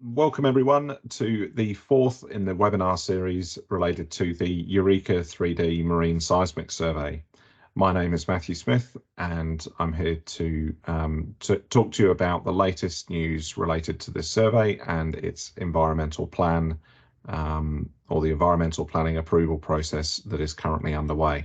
Welcome everyone to the fourth in the webinar series related to the Eureka 3D Marine Seismic Survey. My name is Matthew Smith and I'm here to talk to you about the latest news related to this survey and its environmental plan or the environmental planning approval process that is currently underway.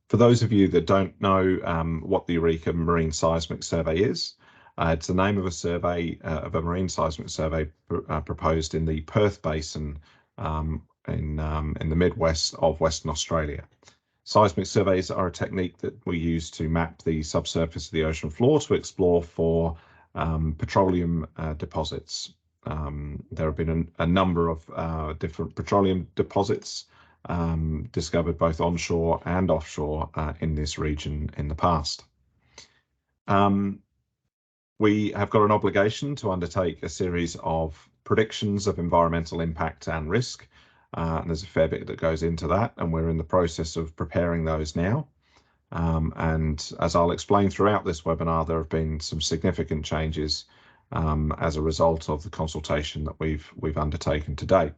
For those of you that don't know what the Eureka Marine Seismic Survey is, it's the name of a survey, of a marine seismic survey proposed in the Perth Basin in the Midwest of Western Australia. Seismic surveys are a technique that we use to map the subsurface of the ocean floor to explore for petroleum deposits. There have been a number of different petroleum deposits discovered both onshore and offshore in this region in the past. We have got an obligation to undertake a series of predictions of environmental impact and risk. And there's a fair bit that goes into that, and we're in the process of preparing those now. And as I'll explain throughout this webinar, there have been some significant changes as a result of the consultation that we've undertaken to date.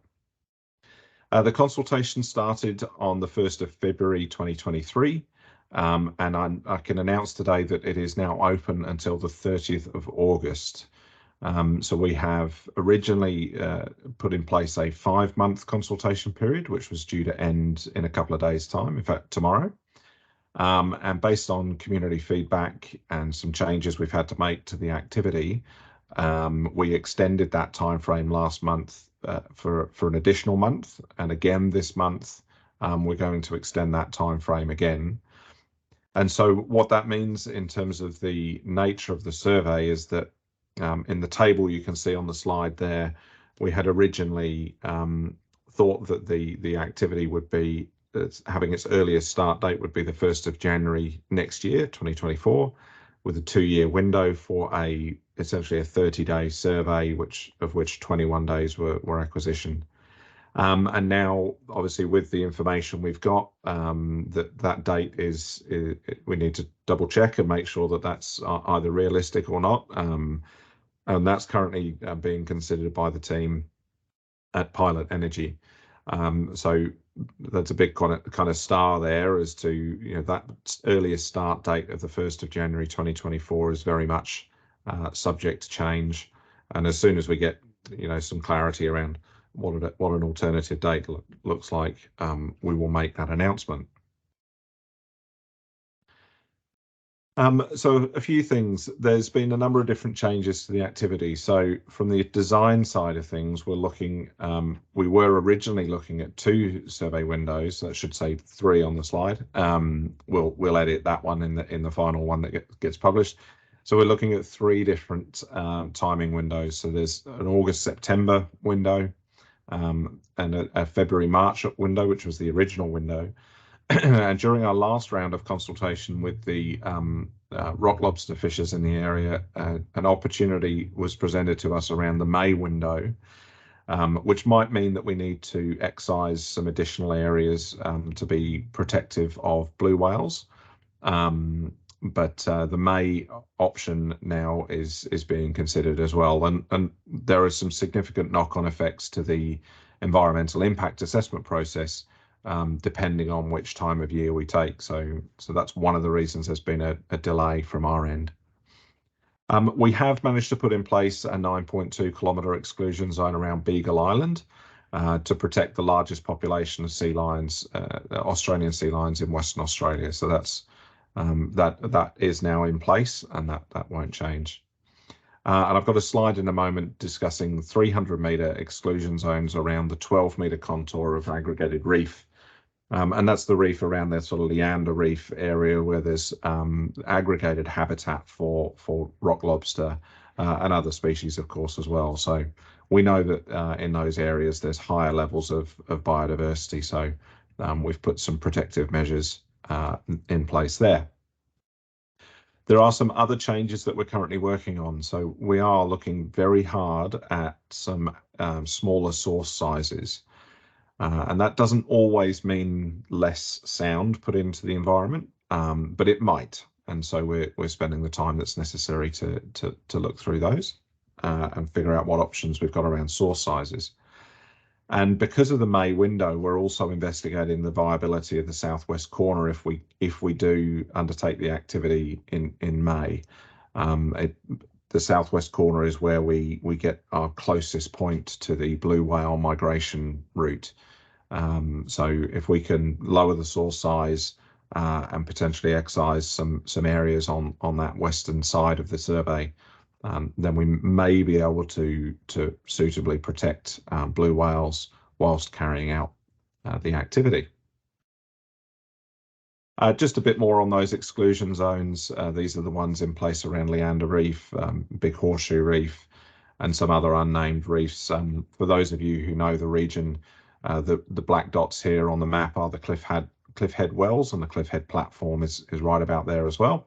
The consultation started on the 1st of February 2023. And I can announce today that it is now open until the 30th of August. So we have originally put in place a 5-month consultation period, which was due to end in a couple of days' time, in fact, tomorrow. And based on community feedback and some changes we've had to make to the activity, we extended that time frame last month for an additional month. And again, this month, we're going to extend that time frame again. And so what that means in terms of the nature of the survey is that in the table you can see on the slide there, we had originally thought that the activity would be having its earliest start date would be the 1st of January next year, 2024, with a 2-year window for essentially a 30-day survey, of which 21 days were acquisition. And now, obviously, with the information we've got, that date is we need to double check and make sure that that's either realistic or not. And that's currently being considered by the team at Pilot Energy. So that's a big kind of star there as to, that earliest start date of the 1st of January 2024 is very much subject to change. And as soon as we get, some clarity around what an alternative date looks like, we will make that announcement. So a few things. There's been a number of different changes to the activity. So from the design side of things, we're looking. We were originally looking at 2 survey windows. That should say 3 on the slide. We'll edit that one in the final one that gets published. So we're looking at 3 different timing windows. So there's an August-September window, and a February-March window, which was the original window. And during our last round of consultation with the rock lobster fishers in the area, an opportunity was presented to us around the May window, which might mean that we need to excise some additional areas to be protective of blue whales. But the May option now is being considered as well, and there are some significant knock-on effects to the environmental impact assessment process, depending on which time of year we take. So that's one of the reasons there's been a delay from our end. We have managed to put in place a 9.2 kilometre exclusion zone around Beagle Island to protect the largest population of sea lions, Australian sea lions in Western Australia. So that's that is now in place, and that won't change. And I've got a slide in a moment discussing 300-metre exclusion zones around the 12-metre contour of aggregated reef. And that's the reef around that sort of Leander Reef area where there's aggregated habitat for rock lobster and other species, of course, as well. So we know that in those areas there's higher levels of biodiversity. So we've put some protective measures in place there. There are some other changes that we're currently working on. So we are looking very hard at some smaller source sizes. And that doesn't always mean less sound put into the environment, but it might. And so we're spending the time that's necessary to look through those. and figure out what options we've got around source sizes. And because of the May window, we're also investigating the viability of the southwest corner if we do undertake the activity in May. The southwest corner is where we get our closest point to the blue whale migration route. So if we can lower the source size and potentially excise some areas on that western side of the survey, then we may be able to suitably protect blue whales whilst carrying out the activity. Just a bit more on those exclusion zones. These are the ones in place around Leander Reef, Big Horseshoe Reef, and some other unnamed reefs. For those of you who know the region, the black dots here on the map are the Cliffhead Wells, and the Cliffhead platform is right about there as well.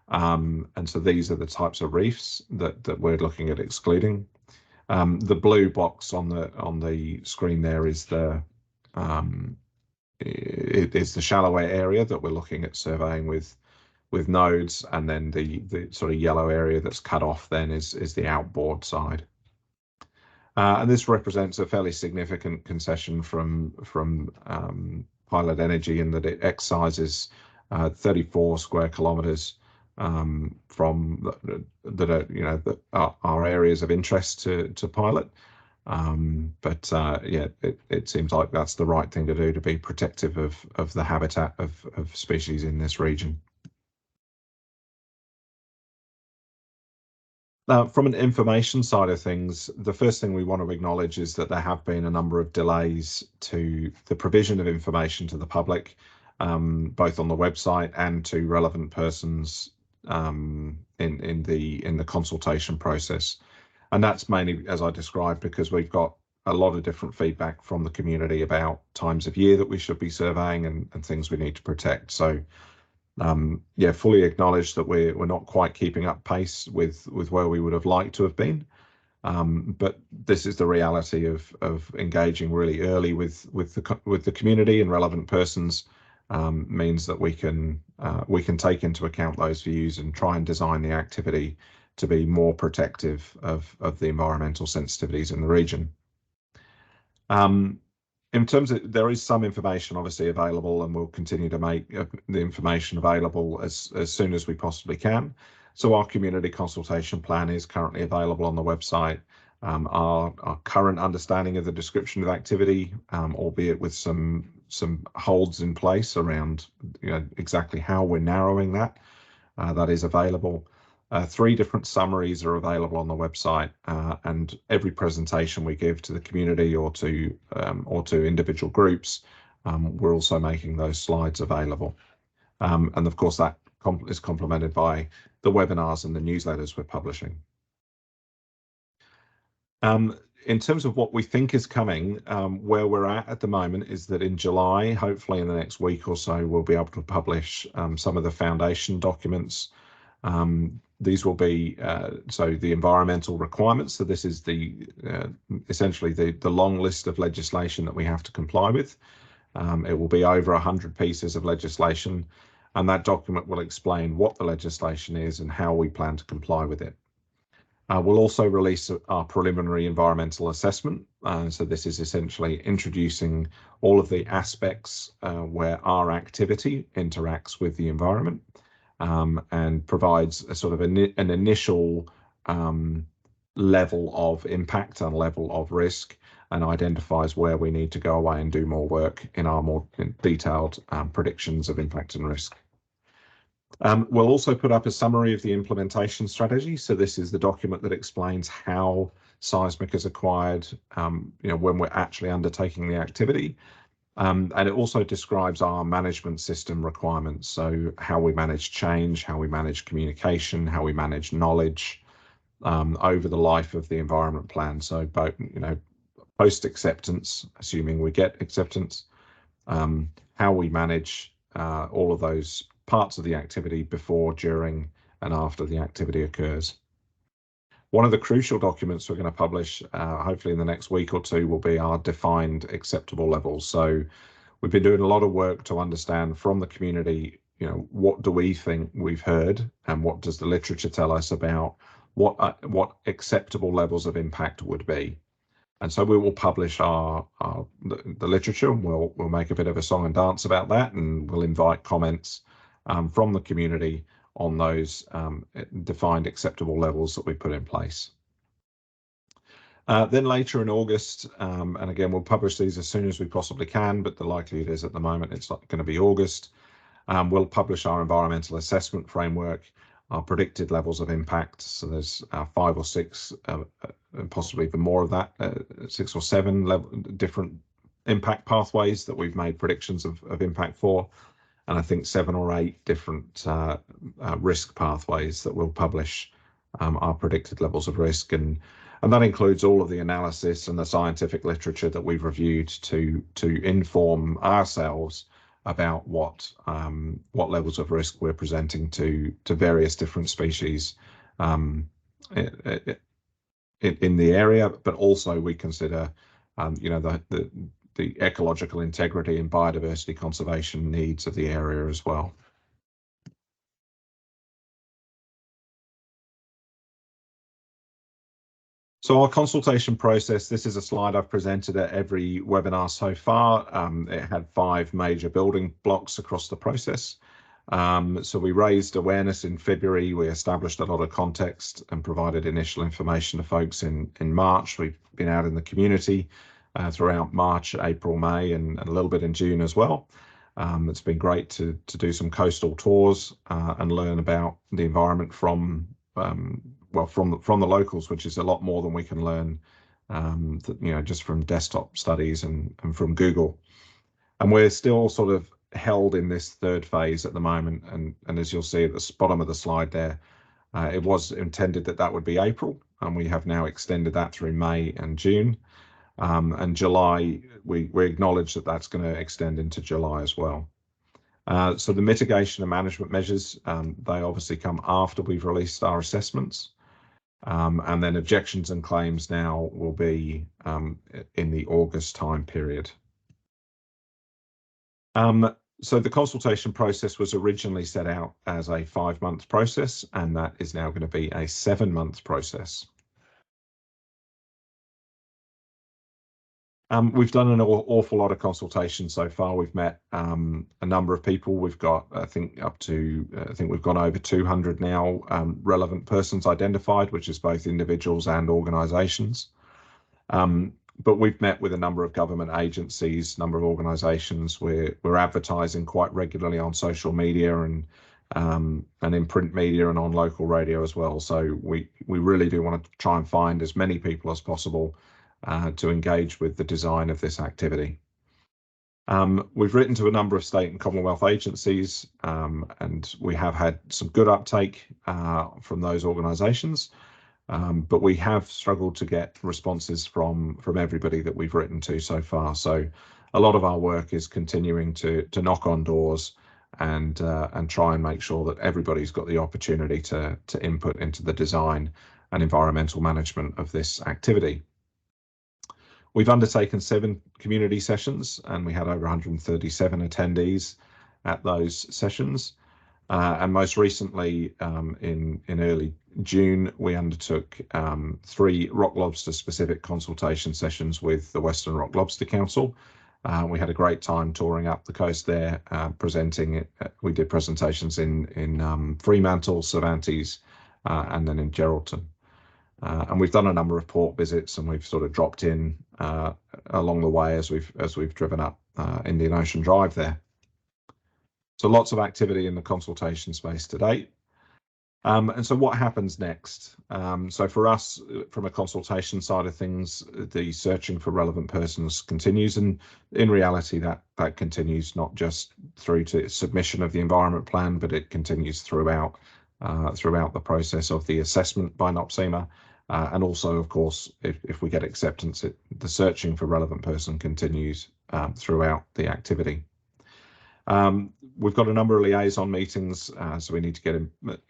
And so these are the types of reefs that we're looking at excluding. The blue box on the screen there is the shallower area that we're looking at surveying with nodes, and then the sort of yellow area that's cut off then is the outboard side. And this represents a fairly significant concession from Pilot Energy in that it excises 34 square kilometres from that are areas of interest to Pilot. Yeah, it seems like that's the right thing to do to be protective of the habitat of species in this region. From an information side of things, the first thing we want to acknowledge is that there have been a number of delays to the provision of information to the public, both on the website and to relevant persons in the consultation process. And that's mainly, as I described, because we've got a lot of different feedback from the community about times of year that we should be surveying and things we need to protect. So yeah, fully acknowledge that we're not quite keeping up pace with where we would have liked to have been. But this is the reality of engaging really early with the community and relevant persons. Means that we can take into account those views and try and design the activity to be more protective of the environmental sensitivities in the region. In terms of, there is some information obviously available, and we'll continue to make the information available as soon as we possibly can. So our community consultation plan is currently available on the website. Our current understanding of the description of activity, albeit with some holds in place around exactly how we're narrowing that, that is available. 3 different summaries are available on the website, and every presentation we give to the community or to individual groups, we're also making those slides available. And of course that is complemented by the webinars and the newsletters we're publishing. In terms of what we think is coming, where we're at the moment is that in July, hopefully in the next week or so, we'll be able to publish some of the foundation documents. These will be so the environmental requirements. So this is the essentially the long list of legislation that we have to comply with. It will be over 100 pieces of legislation, and that document will explain what the legislation is and how we plan to comply with it. We'll also release our preliminary environmental assessment. So this is essentially introducing all of the aspects where our activity interacts with the environment. And provides a sort of an initial level of impact and level of risk, and identifies where we need to go away and do more work in our more detailed predictions of impact and risk. We'll also put up a summary of the implementation strategy. So this is the document that explains how seismic is acquired, when we're actually undertaking the activity. And it also describes our management system requirements. So how we manage change, how we manage communication, how we manage knowledge over the life of the environment plan. So both, post acceptance, assuming we get acceptance, how we manage all of those parts of the activity before, during, and after the activity occurs. One of the crucial documents we're going to publish, hopefully in the next week or 2, will be our defined acceptable levels. So we've been doing a lot of work to understand from the community, what do we think we've heard, and what does the literature tell us about what acceptable levels of impact would be. And so we will publish the literature, and we'll make a bit of a song and dance about that, and we'll invite comments from the community on those defined acceptable levels that we put in place. Then later in August, and again, we'll publish these as soon as we possibly can, but the likelihood is at the moment it's not going to be August. We'll publish our environmental assessment framework, our predicted levels of impact. So there's 5 or 6, and possibly even more of that, 6 or 7 different impact pathways that we've made predictions of impact for. And I think 7 or 8 different risk pathways that we'll publish our predicted levels of risk. And that includes all of the analysis and the scientific literature that we've reviewed to inform ourselves about what levels of risk we're presenting to various different species in the area, but also we consider the ecological integrity and biodiversity conservation needs of the area as well. So our consultation process, this is a slide I've presented at every webinar so far. It had 5 major building blocks across the process. So we raised awareness in February, we established a lot of context and provided initial information to folks in March. We've been out in the community throughout March, April, May, and a little bit in June as well. It's been great to do some coastal tours and learn about the environment from the locals, which is a lot more than we can learn just from desktop studies and from Google. And we're still sort of held in this 3rd phase at the moment, and as you'll see at the bottom of the slide there, it was intended that would be April, and we have now extended that through May and June, and July we acknowledge that that's going to extend into July as well. So the mitigation and management measures, they obviously come after we've released our assessments. And then objections and claims now will be in the August time period. So the consultation process was originally set out as a 5-month process, and that is now going to be a 7-month process. We've done an awful lot of consultation so far. We've met a number of people. We've got, I think we've got over 200 now relevant persons identified, which is both individuals and organisations. But we've met with a number of government agencies, number of organisations. We're advertising quite regularly on social media and in print media and on local radio as well. So we really do want to try and find as many people as possible to engage with the design of this activity. We've written to a number of state and Commonwealth agencies, and we have had some good uptake from those organisations, but we have struggled to get responses from everybody that we've written to so far. So a lot of our work is continuing to knock on doors and try and make sure that everybody's got the opportunity to input into the design and environmental management of this activity. We've undertaken 7 community sessions, and we had over 137 attendees at those sessions. And most recently, in early June, we undertook 3 rock lobster specific consultation sessions with the Western Rock Lobster Council. We had a great time touring up the coast there, presenting. We did presentations in Fremantle, Cervantes, and then in Geraldton. And we've done a number of port visits, and we've sort of dropped in along the way as we've driven up Indian Ocean Drive there. So lots of activity in the consultation space to date. And so what happens next? So for us, from a consultation side of things, the searching for relevant persons continues, and in reality that continues not just through to submission of the environment plan, but it continues throughout the process of the assessment by NOPSEMA. And also, of course, if we get acceptance, the searching for relevant person continues throughout the activity. We've got a number of liaison meetings, so we need to get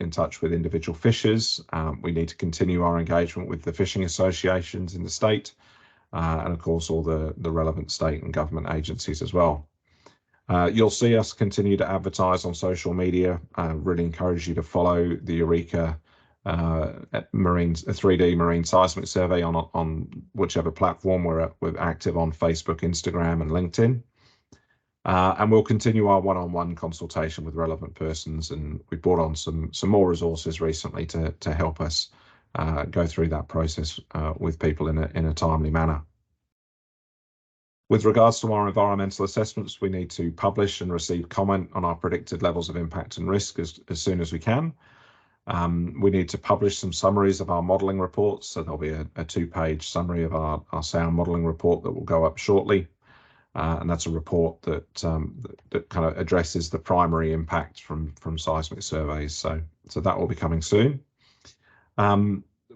in touch with individual fishers. We need to continue our engagement with the fishing associations in the state, and of course all the relevant state and government agencies as well. You'll see us continue to advertise on social media. I really encourage you to follow the Eureka marine 3D marine seismic survey on whichever platform we're active on: Facebook, Instagram, and LinkedIn. And we'll continue our one-on-one consultation with relevant persons, and we brought on some more resources recently to help us go through that process with people in a timely manner. With regards to our environmental assessments, we need to publish and receive comment on our predicted levels of impact and risk as soon as we can. We need to publish some summaries of our modelling reports, so there'll be a 2-page summary of our sound modelling report that will go up shortly. And that's a report that kind of addresses the primary impact from seismic surveys. So that will be coming soon.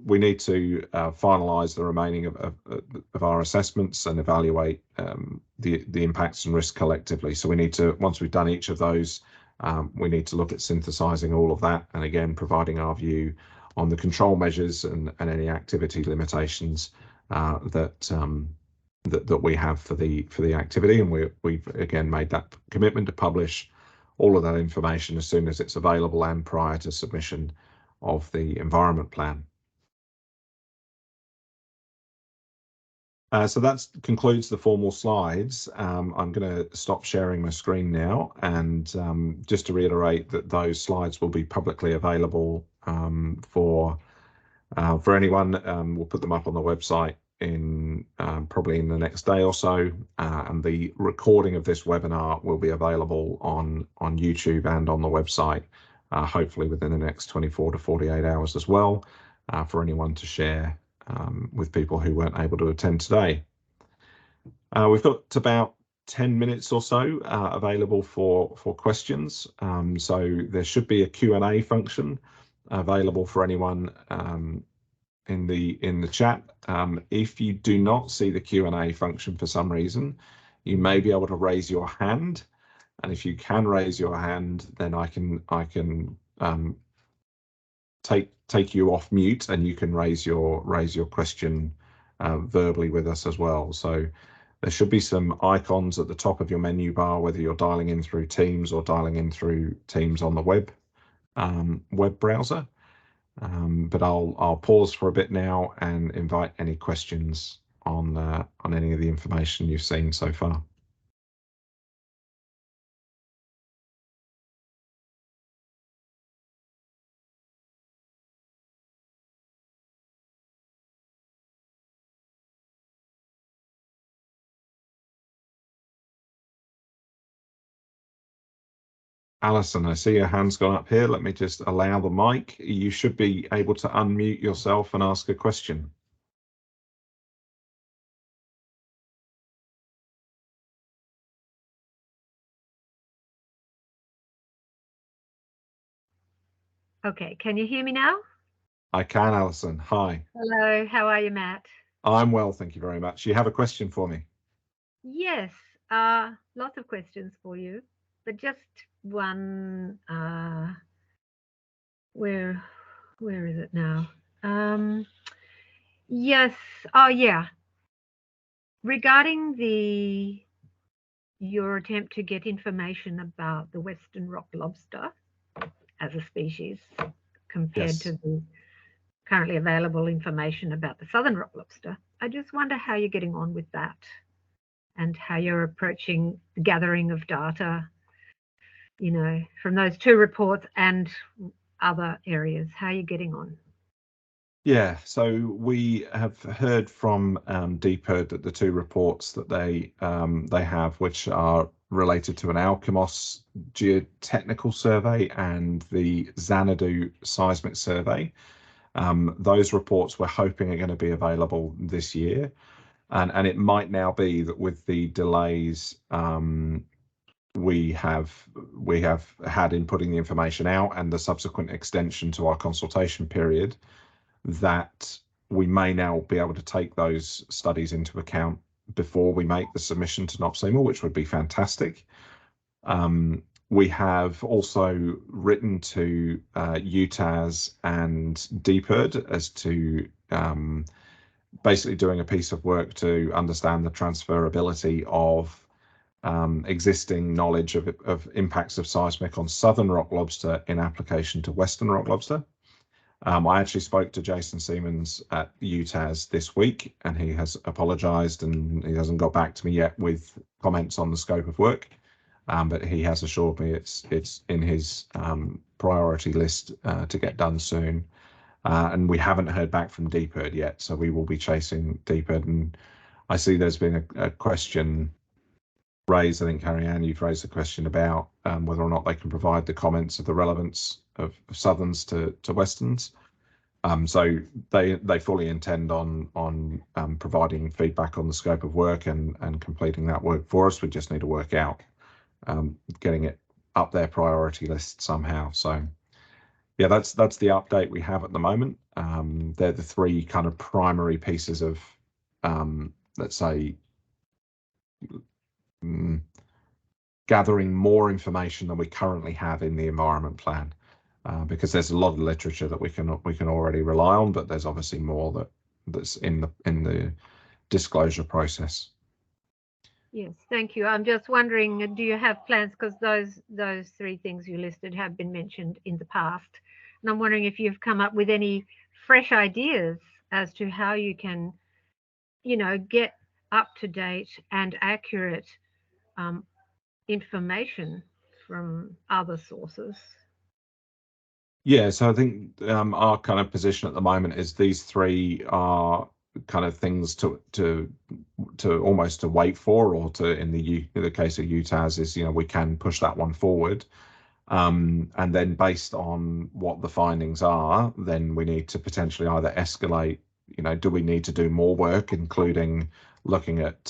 We need to finalise the remaining of our assessments and evaluate the impacts and risks collectively. So we need to, once we've done each of those, we need to look at synthesising all of that, and again providing our view on the control measures and any activity limitations that we have for the activity. And we've again made that commitment to publish all of that information as soon as it's available and prior to submission of the environment plan. So that concludes the formal slides. I'm going to stop sharing my screen now, and just to reiterate that those slides will be publicly available for anyone. We'll put them up on the website in probably in the next day or so, and the recording of this webinar will be available on YouTube and on the website, hopefully within the next 24 to 48 hours as well, for anyone to share with people who weren't able to attend today. We've got about 10 minutes or so available for questions, so there should be a Q&A function available for anyone in the chat. If you do not see the Q&A function for some reason, you may be able to raise your hand, and if you can raise your hand, then I can take you off mute, and you can raise your question verbally with us as well. So there should be some icons at the top of your menu bar, whether you're dialing in through Teams or dialing in through Teams on the web browser. But I'll pause for a bit now and invite any questions on any of the information you've seen so far. Alison, I see your hand's gone up here. Let me just allow the mic. You should be able to unmute yourself and ask a question. Okay, can you hear me now? I can, Alison. Hi. Hello, how are you, Matt? I'm well, thank you very much. You have a question for me? Yes, lots of questions for you, but just one. Where is it now? Yes. Oh, yeah. Regarding your attempt to get information about the Western rock lobster as a species compared Yes. to the currently available information about the Southern rock lobster, I just wonder how you're getting on with that and how you're approaching the gathering of data, you know, from those two reports and other areas. How are you getting on? Yeah, so we have heard from DPIRD that the two reports that they have, which are related to an Alkimos geotechnical survey and the Xanadu seismic survey, those reports we're hoping are going to be available this year, and it might now be that with the delays we have had in putting the information out and the subsequent extension to our consultation period, that we may now be able to take those studies into account before we make the submission to NOPSEMA, which would be fantastic. We have also written to UTAS and DPIRD as to basically doing a piece of work to understand the transferability of existing knowledge of impacts of seismic on Southern rock lobster in application to Western rock lobster. I actually spoke to Jason Siemens at UTAS this week, and he has apologised, and he hasn't got back to me yet with comments on the scope of work. But he has assured me it's in his priority list to get done soon. And we haven't heard back from DPIRD yet, so we will be chasing DPIRD. And I see there's been a question raised. I think, Carrie-Anne, you've raised a question about whether or not they can provide the comments of the relevance of Southerns to Westerns. So they fully intend on providing feedback on the scope of work and completing that work for us. We just need to work out getting it up their priority list somehow. So yeah, that's the update we have at the moment. They're the three kind of primary pieces of, let's say, gathering more information than we currently have in the environment plan, because there's a lot of literature that we can already rely on, but there's obviously more that's in the disclosure process. Yes, thank you. I'm just wondering, do you have plans, because those three things you listed have been mentioned in the past, and I'm wondering if you've come up with any fresh ideas as to how you can, get up to date and accurate information from other sources. Yeah, so I think our kind of position at the moment is these three are kind of things to almost to wait for, or to, in the case of UTAS, is we can push that one forward, and then based on what the findings are, then we need to potentially either escalate. Do we need to do more work, including looking at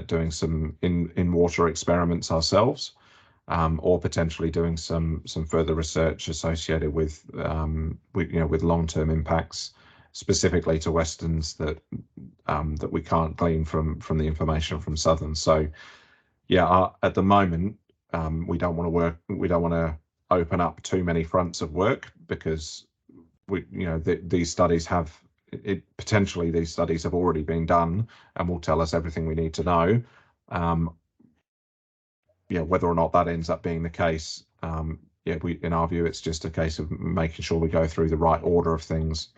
doing some in water experiments ourselves, or potentially doing some further research associated with long-term impacts, specifically to Westerns that we can't glean from the information from Southern. So yeah, at the moment, we don't want to open up too many fronts of work, because these studies have potentially these studies have already been done and will tell us everything we need to know. Whether or not that ends up being the case, in our view, it's just a case of making sure we go through the right order of things.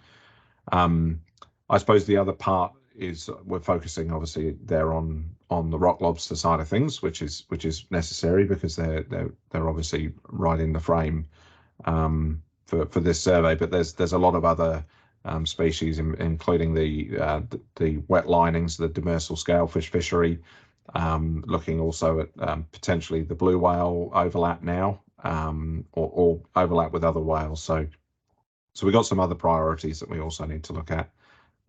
I suppose the other part is we're focusing obviously there on the rock lobster side of things, which is necessary, because they're obviously right in the frame for this survey. But there's a lot of other species, including the wet linings, the demersal scalefish fishery, looking also at potentially the blue whale overlap now, or overlap with other whales. So we've got some other priorities that we also need to look at.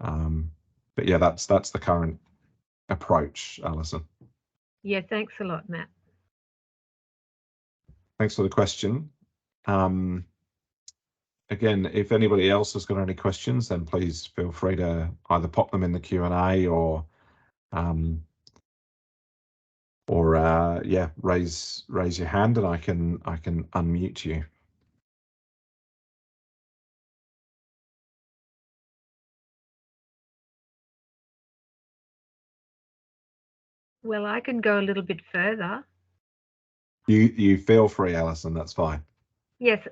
But yeah, that's the current approach, Alison. Yeah, thanks a lot, Matt. Thanks for the question. Again, if anybody else has got any questions, then please feel free to either pop them in the Q&A or raise your hand, and I can unmute you. Well, I can go a little bit further. You feel free, Alison, that's fine. Yes,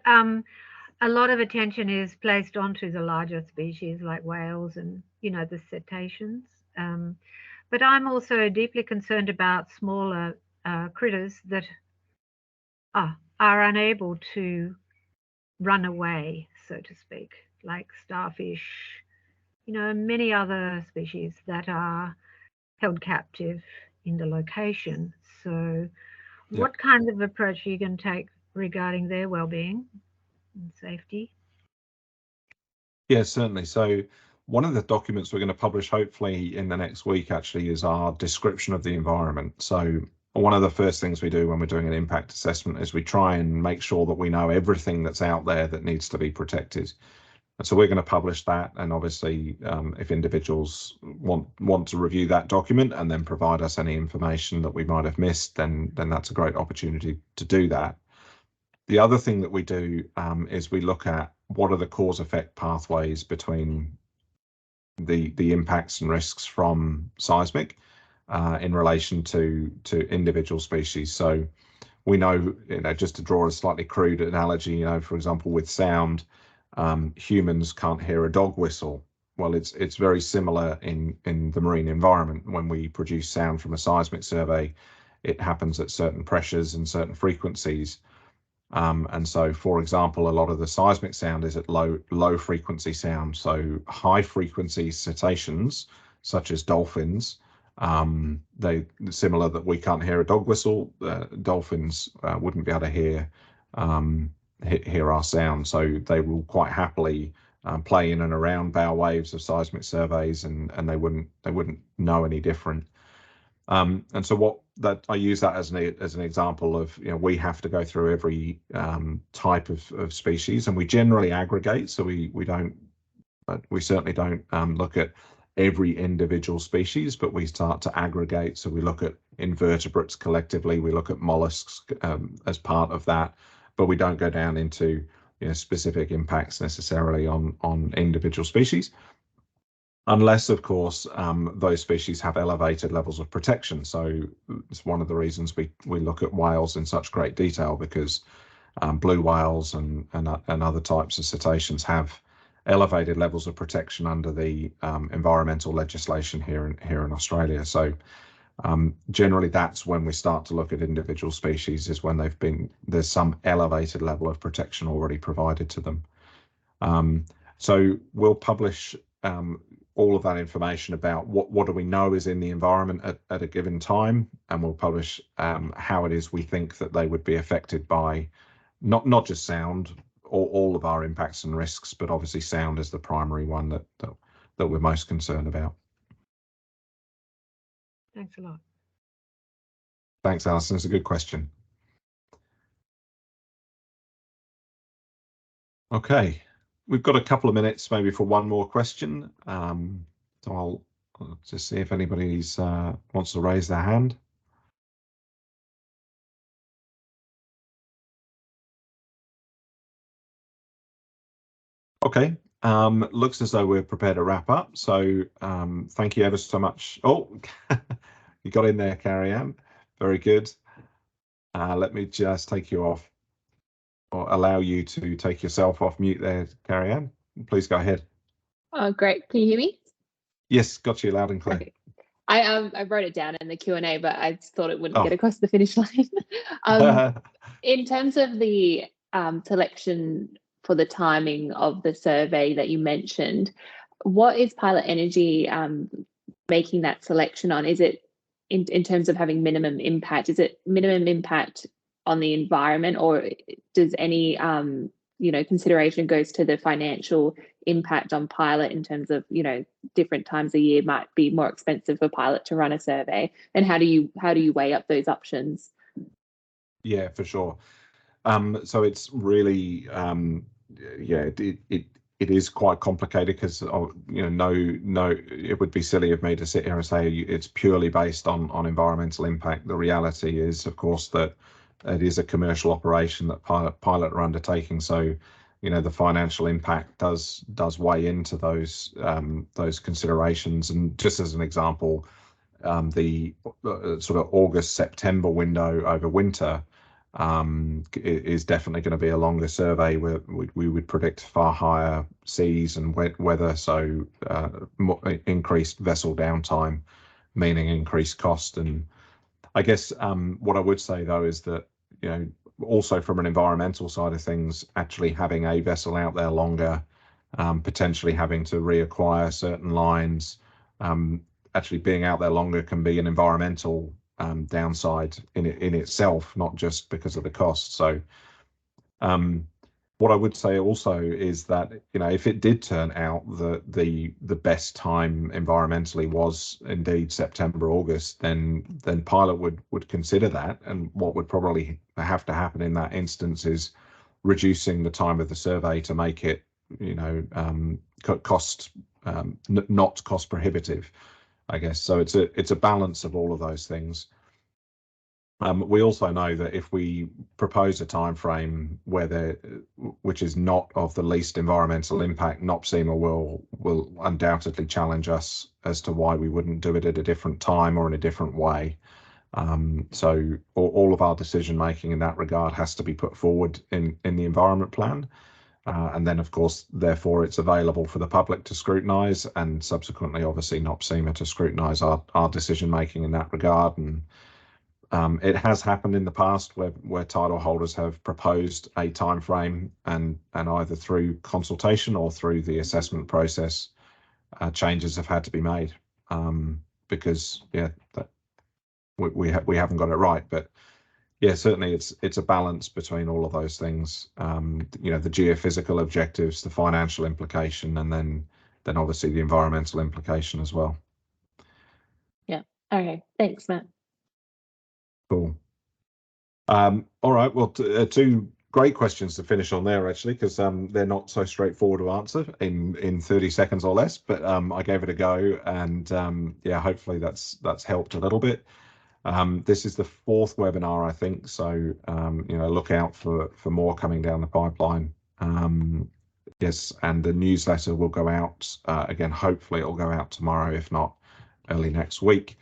a lot of attention is placed onto the larger species like whales and, the cetaceans. But I'm also deeply concerned about smaller critters that are unable to run away, so to speak, like starfish, many other species that are held captive in the location. So what kind of approach are you going to take regarding their well-being and safety? Yeah, certainly. So one of the documents we're going to publish hopefully in the next week actually is our description of the environment. So one of the first things we do when we're doing an impact assessment is we try and make sure that we know everything that's out there that needs to be protected. And so we're going to publish that, and obviously if individuals want to review that document and then provide us any information that we might have missed, then that's a great opportunity to do that. The other thing that we do is we look at what are the cause-effect pathways between the impacts and risks from seismic in relation to individual species. So we know, just to draw a slightly crude analogy, for example, with sound, humans can't hear a dog whistle. Well, it's very similar in the marine environment. When we produce sound from a seismic survey, it happens at certain pressures and certain frequencies. And so, for example, a lot of the seismic sound is at low frequency sound. So high frequency cetaceans, such as dolphins, they similar that we can't hear a dog whistle. Dolphins wouldn't be able to hear our sound, so they will quite happily play in and around bow waves of seismic surveys, and they wouldn't know any different. And so I use that as an example of, we have to go through every type of species, and we generally aggregate. So we certainly don't look at every individual species, but we start to aggregate. So we look at invertebrates collectively, we look at mollusks as part of that, but we don't go down into specific impacts necessarily on individual species. Unless, of course, those species have elevated levels of protection. So it's one of the reasons we look at whales in such great detail, because blue whales and other types of cetaceans have elevated levels of protection under the environmental legislation here in Australia. So generally, that's when we start to look at individual species, is when there's some elevated level of protection already provided to them. So we'll publish all of that information about what do we know is in the environment at a given time, and we'll publish how it is we think that they would be affected by not just sound, or all of our impacts and risks, but obviously sound is the primary one that we're most concerned about. Thanks a lot. Thanks, Alison. It's a good question. Okay. We've got a couple of minutes maybe for one more question. So I'll just see if anybody wants to raise their hand. Okay, looks as though we're prepared to wrap up. So thank you ever so much. Oh, you got in there, Carrie Ann. Very good. Let me just take you off, or allow you to take yourself off mute there, Carrie Ann. Please go ahead. Oh, great. Can you hear me? Yes, got you loud and clear. Okay. I wrote it down in the Q&A, but I thought it wouldn't get across the finish line. In terms of the selection for the timing of the survey that you mentioned, what is Pilot Energy making that selection on? Is it in terms of having minimum impact? Is it minimum impact on the environment, or does any consideration goes to the financial impact on Pilot in terms of, different times a year might be more expensive for Pilot to run a survey? And how do you weigh up those options? Yeah, for sure. So it's really, it is quite complicated, because it would be silly of me to sit here and say it's purely based on environmental impact. The reality is, of course, that it is a commercial operation that Pilot are undertaking. So, the financial impact does weigh into those considerations. And just as an example, the sort of August-September window over winter is definitely going to be a longer survey, where we would predict far higher seas and wet weather, so increased vessel downtime, meaning increased cost. And I guess what I would say, though, is that, also from an environmental side of things, actually having a vessel out there longer, potentially having to reacquire certain lines, actually being out there longer can be an environmental downside in itself, not just because of the cost. So what I would say also is that, if it did turn out that the best time environmentally was indeed September, August, then Pilot would consider that. And what would probably have to happen in that instance is reducing the time of the survey to make it, not cost prohibitive, I guess. So it's a balance of all of those things. We also know that if we propose a time frame which is not of the least environmental impact, NOPSEMA will undoubtedly challenge us as to why we wouldn't do it at a different time or in a different way. So all of our decision making in that regard has to be put forward in the environment plan. And then, of course, therefore, it's available for the public to scrutinise, and subsequently, obviously, NOPSEMA to scrutinise our decision making in that regard. And it has happened in the past where title holders have proposed a time frame, and either through consultation or through the assessment process, changes have had to be made, because we haven't got it right. But yeah, certainly it's a balance between all of those things. The geophysical objectives, the financial implication, and then obviously the environmental implication as well. Yeah. Okay. Thanks, Matt. Cool. All right. Well, two great questions to finish on there, actually, because they're not so straightforward to answer in 30 seconds or less. But I gave it a go, and yeah, hopefully that's helped a little bit. This is the 4th webinar, I think, so look out for more coming down the pipeline. Yes, and the newsletter will go out again. Hopefully, it'll go out tomorrow, if not early next week.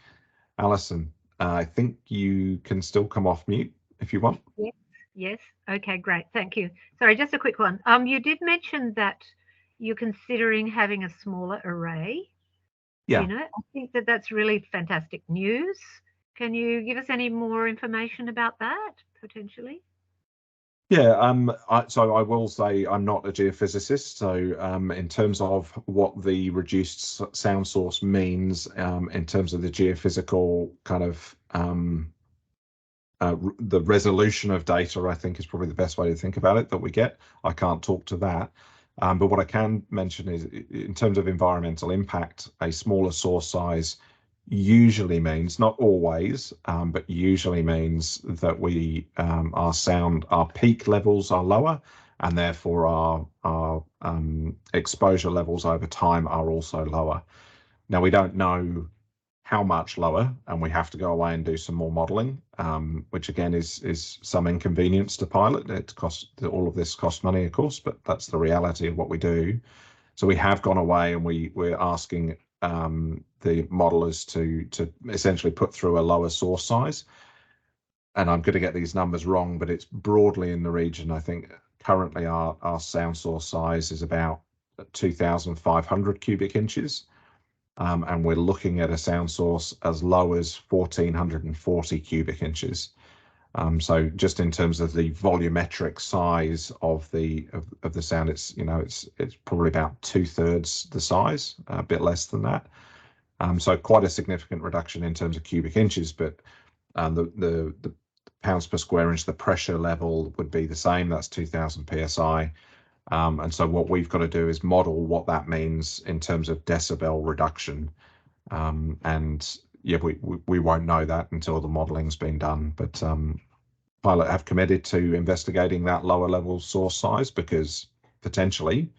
Alison, I think you can still come off mute if you want. Yes. Okay, great. Thank you. Sorry, just a quick one. You did mention that you're considering having a smaller array. Yeah. I think that's really fantastic news. Can you give us any more information about that, potentially? Yeah, so I will say I'm not a geophysicist. So in terms of what the reduced sound source means, in terms of the geophysical kind of the resolution of data, I think is probably the best way to think about it that we get. I can't talk to that. But what I can mention is, in terms of environmental impact, a smaller source size usually means, not always, but usually means that our peak levels are lower, and therefore our exposure levels over time are also lower. Now, we don't know how much lower, and we have to go away and do some more modelling, which again is some inconvenience to pilot. All of this costs money, of course, but that's the reality of what we do. So we have gone away, and we're asking the modelers to essentially put through a lower source size. And I'm going to get these numbers wrong, but it's broadly in the region. I think currently our sound source size is about 2,500 cubic inches. And we're looking at a sound source as low as 1,440 cubic inches. So just in terms of the volumetric size of the sound, it's probably about 2/3 the size, a bit less than that. So quite a significant reduction in terms of cubic inches, but the pounds per square inch, the pressure level would be the same. That's 2,000 psi. And so what we've got to do is model what that means in terms of decibel reduction. And yeah, we won't know that until the modeling's been done. But Pilot have committed to investigating that lower level source size, because potentially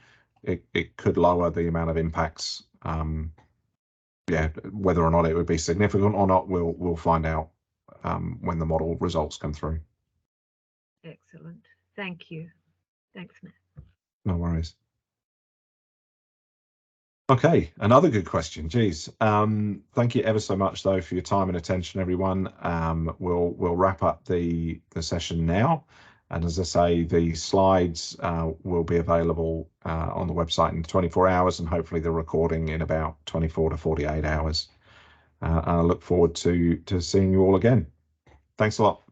it could lower the amount of impacts. Yeah, whether or not it would be significant or not, we'll find out when the model results come through. Excellent. Thank you. Thanks, Matt. No worries. Okay, another good question. Geez, thank you ever so much though for your time and attention, everyone. We'll wrap up the session now, and as I say, the slides will be available on the website in 24 hours, and hopefully the recording in about 24 to 48 hours. I look forward to seeing you all again. Thanks a lot.